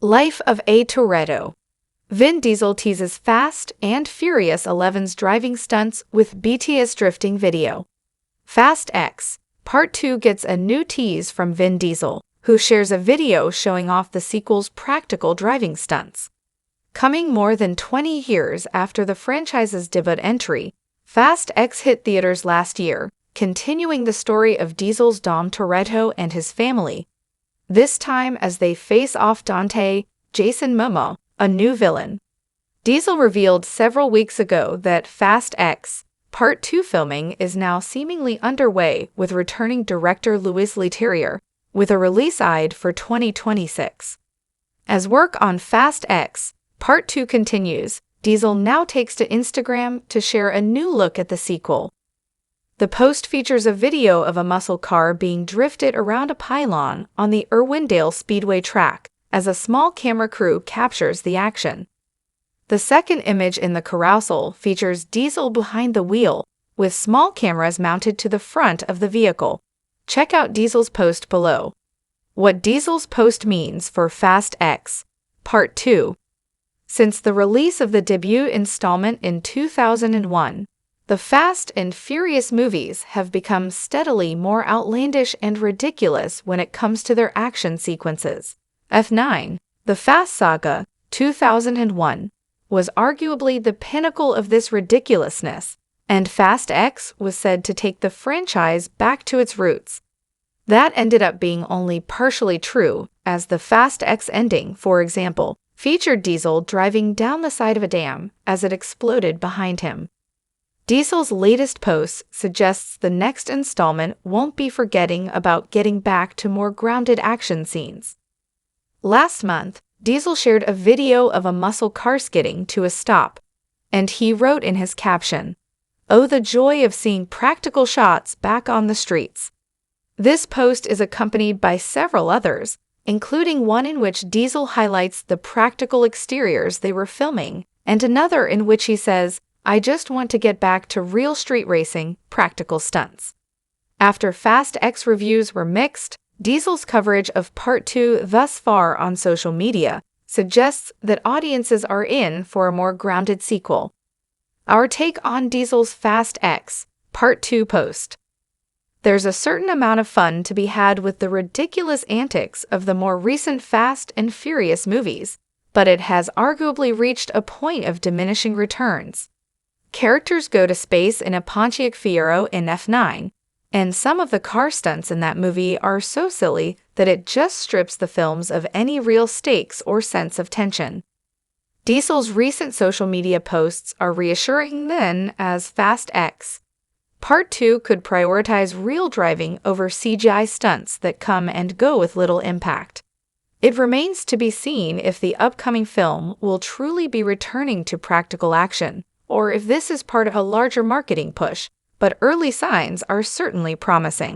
Life of a Toretto. Vin Diesel teases Fast and Furious 11's driving stunts with BTS drifting video. Fast X Part 2 gets a new tease from Vin Diesel, who shares a video showing off the sequel's practical driving stunts. Coming more than 20 years after the franchise's debut entry, Fast X hit theaters last year, continuing the story of Diesel's Dom Toretto and his family, this time as they face off Dante, Jason Momoa, a new villain. Diesel revealed several weeks ago that Fast X Part 2 filming is now seemingly underway with returning director Louis Leterrier, with a release eyed for 2026. As work on Fast X Part 2 continues, Diesel now takes to Instagram to share a new look at the sequel. The post features a video of a muscle car being drifted around a pylon on the Irwindale Speedway track as a small camera crew captures the action. The second image in the carousel features Diesel behind the wheel, with small cameras mounted to the front of the vehicle. Check out Diesel's post below. What Diesel's post means for Fast X Part 2. Since the release of the debut installment in 2001, the Fast and Furious movies have become steadily more outlandish and ridiculous when it comes to their action sequences. F9, The Fast Saga, 2001, was arguably the pinnacle of this ridiculousness, and Fast X was said to take the franchise back to its roots. That ended up being only partially true, as the Fast X ending, for example, featured Diesel driving down the side of a dam as it exploded behind him. Diesel's latest post suggests the next installment won't be forgetting about getting back to more grounded action scenes. Last month, Diesel shared a video of a muscle car skidding to a stop, and he wrote in his caption, "Oh, the joy of seeing practical shots back on the streets." This post is accompanied by several others, including one in which Diesel highlights the practical exteriors they were filming, and another in which he says, "I just want to get back to real street racing, practical stunts." After Fast X reviews were mixed, Diesel's coverage of Part 2 thus far on social media suggests that audiences are in for a more grounded sequel. Our take on Diesel's Fast X Part 2 post. There's a certain amount of fun to be had with the ridiculous antics of the more recent Fast and Furious movies, but it has arguably reached a point of diminishing returns. Characters go to space in a Pontiac Fiero in F9, and some of the car stunts in that movie are so silly that it just strips the films of any real stakes or sense of tension. Diesel's recent social media posts are reassuring then, as Fast X Part 2 could prioritize real driving over CGI stunts that come and go with little impact. It remains to be seen if the upcoming film will truly be returning to practical action, or if this is part of a larger marketing push, but early signs are certainly promising.